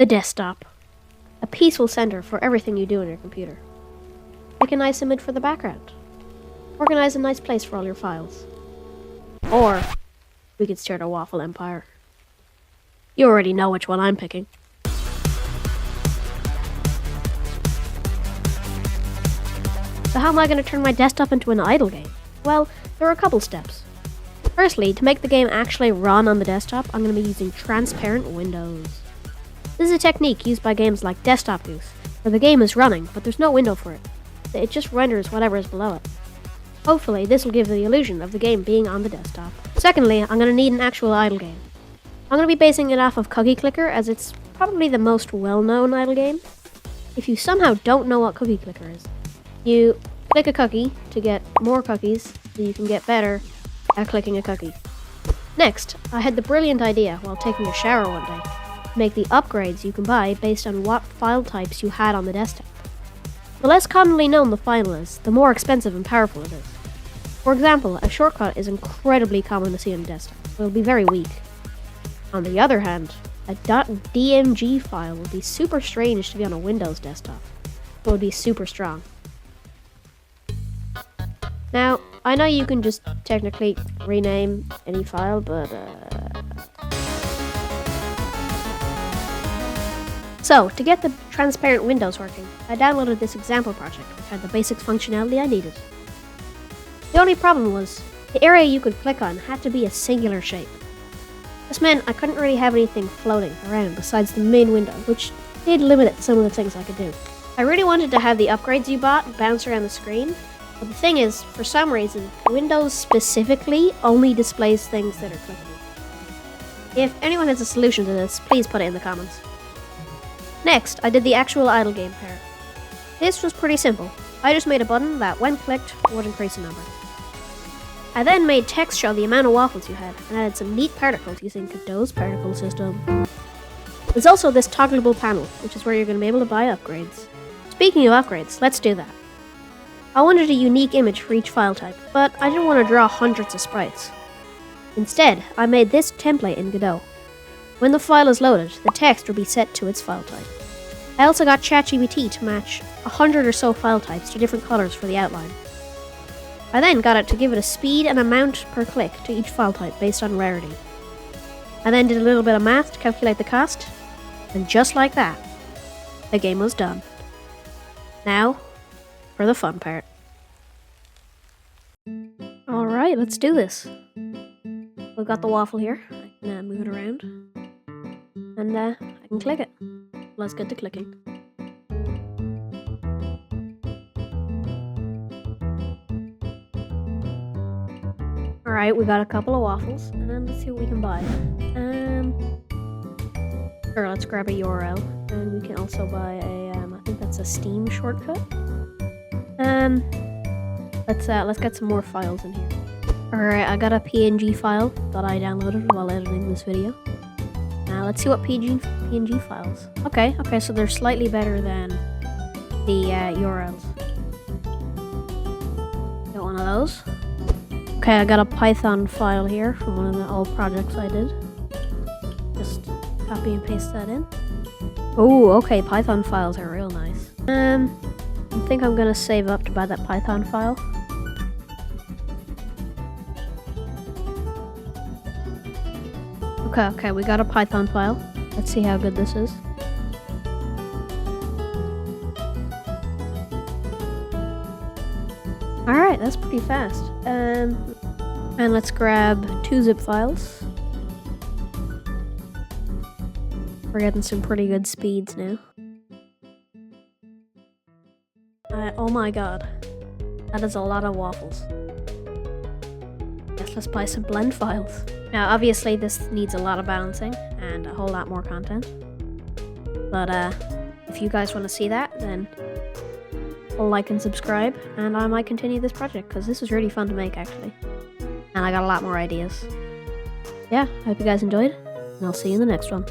The desktop. A peaceful center for everything you do on your computer. Pick a nice image for the background. Organize a nice place for all your files. Or we could start a waffle empire. You already know which one I'm picking. So how am I going to turn my desktop into an idle game? Well, there are a couple steps. Firstly, to make the game actually run on the desktop, I'm going to be using transparent windows. This is a technique used by games like Desktop Goose, where the game is running, but there's no window for it. It just renders whatever is below it. Hopefully, this will give the illusion of the game being on the desktop. Secondly, I'm going to need an actual idle game. I'm going to be basing it off of Cookie Clicker, as it's probably the most well-known idle game. If you somehow don't know what Cookie Clicker is, you click a cookie to get more cookies, so you can get better at clicking a cookie. Next, I had the brilliant idea while taking a shower one day to make the upgrades you can buy based on what file types you had on the desktop. The less commonly known the file is, the more expensive and powerful it is. For example, a shortcut is incredibly common to see on the desktop, but it will be very weak. On the other hand, a .dmg file would be super strange to be on a Windows desktop, but would be super strong. Now, I know you can just technically rename any file, but So, to get the transparent windows working, I downloaded this example project, which had the basic functionality I needed. The only problem was, the area you could click on had to be a singular shape. This meant I couldn't really have anything floating around besides the main window, which did limit some of the things I could do. I really wanted to have the upgrades you bought bounce around the screen, but the thing is, for some reason, Windows specifically only displays things that are clickable. If anyone has a solution to this, please put it in the comments. Next, I did the actual idle game pair. This was pretty simple. I just made a button that, when clicked, would increase a number. I then made text show the amount of waffles you had, and added some neat particles using Godot's particle system. There's also this toggleable panel, which is where you're going to be able to buy upgrades. Speaking of upgrades, let's do that. I wanted a unique image for each file type, but I didn't want to draw hundreds of sprites. Instead, I made this template in Godot. When the file is loaded, the text will be set to its file type. I also got ChatGPT to match 100 or so file types to different colors for the outline. I then got it to give it a speed and amount per click to each file type based on rarity. I then did a little bit of math to calculate the cost, and just like that, the game was done. Now, for the fun part. Alright, let's do this. We've got the waffle here. I can move it around. And I can click it. Let's get to clicking. Alright, we got a couple of waffles, and let's see what we can buy. Sure, let's grab a URL, and we can also buy a, I think that's a Steam shortcut. Let's get some more files in here. Alright, I got a PNG file that I downloaded while editing this video. Now let's see what PNG files. Okay, so they're slightly better than the URLs. Got one of those. Okay, I got a Python file here from one of the old projects I did. Just copy and paste that in. Oh, okay, Python files are real nice. I think I'm gonna save up to buy that Python file. Okay, we got a Python file. Let's see how good this is. Alright, that's pretty fast. And let's grab 2 zip files. We're getting some pretty good speeds now. Oh my god. That is a lot of waffles. Yes, let's buy some blend files. Now, obviously, this needs a lot of balancing and a whole lot more content. But if you guys want to see that, then like and subscribe, and I might continue this project, because this was really fun to make, actually. And I got a lot more ideas. Yeah, I hope you guys enjoyed, and I'll see you in the next one.